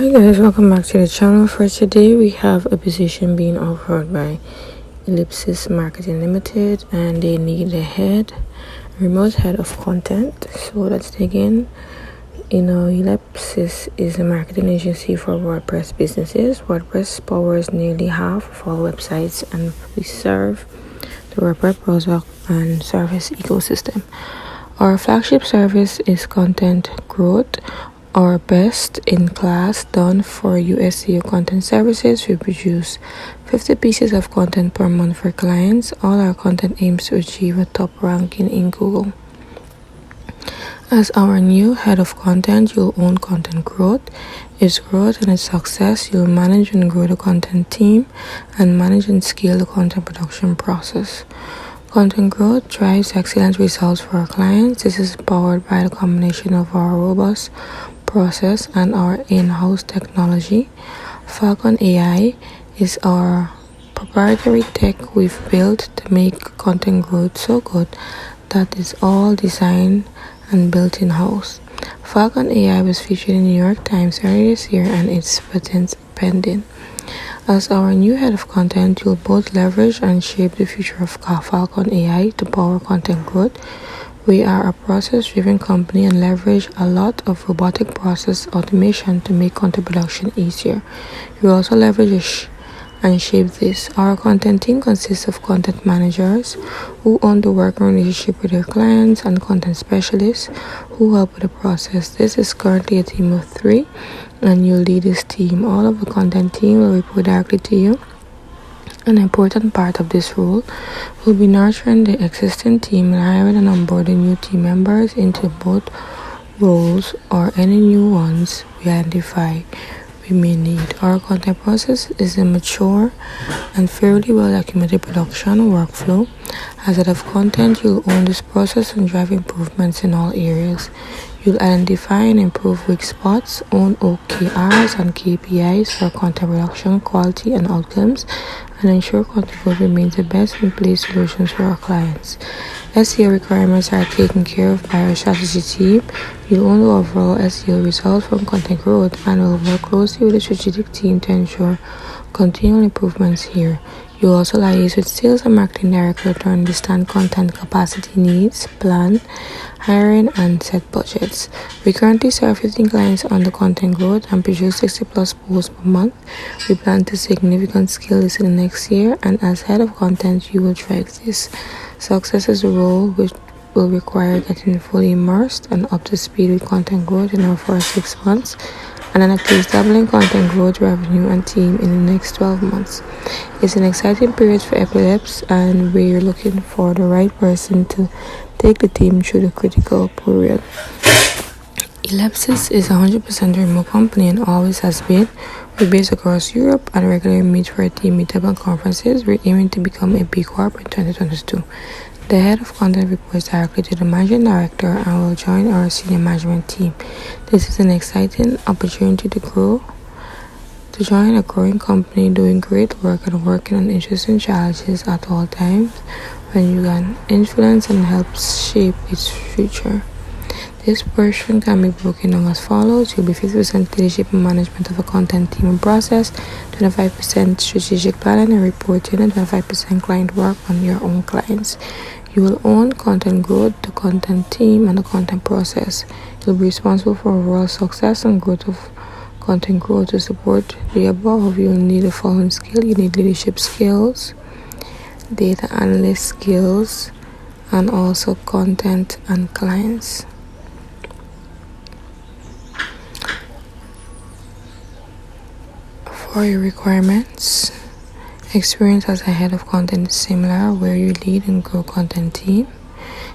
Hi guys, welcome back to the channel. For today we have a position being offered by Ellipsis Marketing Limited, and they need a remote head of content. So let's dig in. Ellipsis is a marketing agency for WordPress businesses. WordPress powers nearly half of all websites, and we serve the WordPress browser and service ecosystem. Our flagship service is Content Growth, our best in class done for SEO content services. We produce 50 pieces of content per month for clients. All our content aims to achieve a top ranking in Google. As our new head of content, you'll own content growth, its growth and its success. You'll manage and grow the content team and manage and scale the content production process. Content growth drives excellent results for our clients. This is powered by the combination of our robust process and our in-house technology. Falcon AI is our proprietary tech we've built to make content growth so good that it's all designed and built in-house. Falcon AI was featured in the New York Times earlier this year, and its patent pending. As our new head of content, you'll both leverage and shape the future of Falcon AI to power content growth. We are a process-driven company and leverage a lot of robotic process automation to make content production easier. We also leverage and shape this. Our content team consists of content managers who own the working relationship with their clients and content specialists who help with the process. This is currently a team of 3, and you lead this team. All of the content team will report directly to you. An important part of this role will be nurturing the existing team and hiring and onboarding new team members into both roles or any new ones we identify we may need. Our content process is a mature and fairly well documented production workflow. As head of content, you'll own this process and drive improvements in all areas. You'll identify and improve weak spots, own OKRs and KPIs for content production quality and outcomes, and ensure content growth remains the best in place solutions for our clients. SEO requirements are taken care of by our strategy team. You'll own the overall SEO results from content growth and will work closely with the strategic team to ensure continual improvements here. You also liaise with sales and marketing director to understand content capacity needs, plan hiring, and set budgets. We currently serve 15 clients on the content growth and produce 60 plus posts per month. We plan to significantly scale this in the next year, and as head of content, you will drive this. Success is a role which will require getting fully immersed and up to speed with content growth in our first 6 months, and then at least doubling content growth revenue and team in the next 12 months. It's an exciting period for Ellipsis, and we're looking for the right person to take the team through the critical period. Ellipsis is a 100% remote company and always has been. We're based across Europe and regularly meet for a team meetup and conferences. We're aiming to become a B Corp in 2022. The head of content reports directly to the managing director and will join our senior management team. This is an exciting opportunity to join a growing company doing great work and working on interesting challenges at all times, when you can influence and help shape its future. This portion can be broken down as follows. You'll be 50% leadership and management of a content team and process, 25% strategic planning and reporting, and 25% client work on your own clients. You will own content growth, the content team, and the content process. You'll be responsible for overall success and growth of content growth. To support the above, you'll need the following skill. You need leadership skills, data analyst skills, and also content and clients. For your requirements, experience as a head of content is similar, where you lead and grow content team.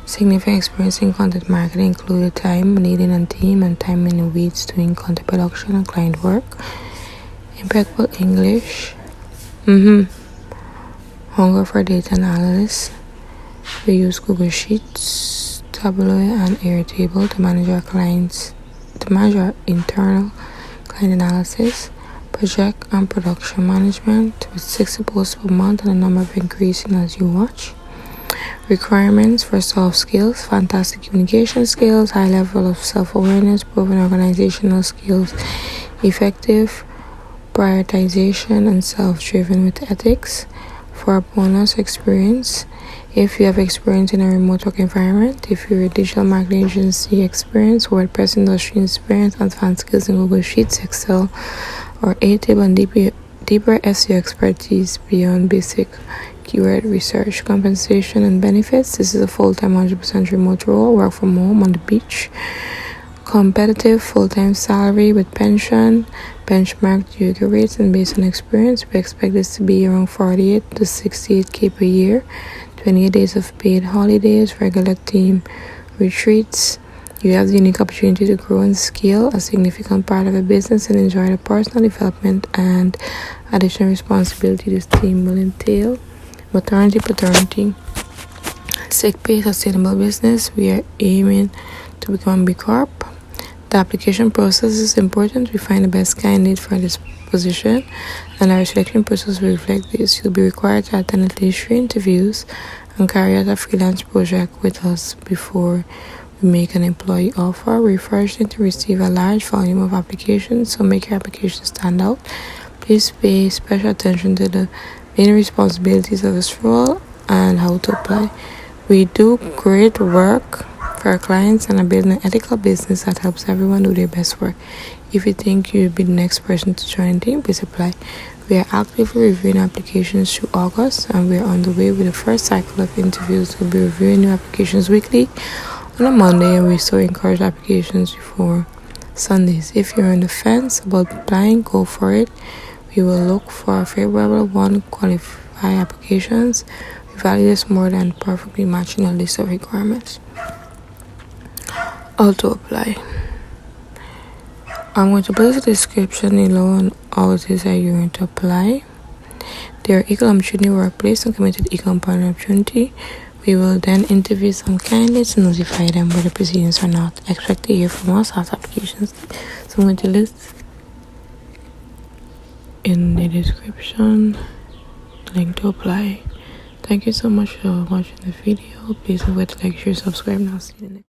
Significant experience in content marketing included time leading a team and time in the weeds doing content production and client work. Impeccable English. Hunger for data analysis. We use Google Sheets, Tableau, and Airtable to manage our internal client analysis. Project and production management with 60 posts per month and the number of increasing as you watch. Requirements for soft skills: fantastic communication skills, high level of self-awareness, proven organizational skills, effective prioritization, and self-driven with ethics. For a bonus experience, if you have experience in a remote work environment, if you're a digital marketing agency experience, WordPress industry experience, advanced skills in Google Sheets, Excel, or Airtable, and deeper SEO expertise beyond basic keyword research. Compensation and benefits. This is a full-time 100% remote role, work from home on the beach. Competitive full-time salary with pension, benchmarked yoga rates, and based on experience, we expect this to be around 48 to 68K per year. 28 days of paid holidays, regular team retreats. You have the unique opportunity to grow and scale a significant part of a business and enjoy the personal development and additional responsibility this team will entail. Maternity, paternity, sick pay, sustainable business. We are aiming to become B Corp. The application process is important. We find the best candidate for this position, and our selection process will reflect this. You'll be required to attend at least 3 interviews and carry out a freelance project with us before we make an employee offer. We're fortunate to receive a large volume of applications, so make your application stand out. Please pay special attention to the main responsibilities of this role and how to apply. We do great work for our clients and are building an ethical business that helps everyone do their best work. If you think you'll be the next person to join the team, please apply. We are actively reviewing applications through August, and we are on the way with the first cycle of interviews. We'll be reviewing new applications weekly on a Monday, and we still encourage applications before Sundays. If you're on the fence about applying, go for it. We will look for favorable qualified applications. We value this more than perfectly matching a list of requirements. How to apply. I'm going to place a description below on how it is that you're going to apply. They are equal opportunity workplace and committed equal employment opportunity. We will then interview some candidates and notify them whether proceedings or not. Expect to hear from us after applications. So I'm going to list in the description link to apply. Thank you so much for watching the video. Please don't forget to like, share, subscribe, and I'll see you next.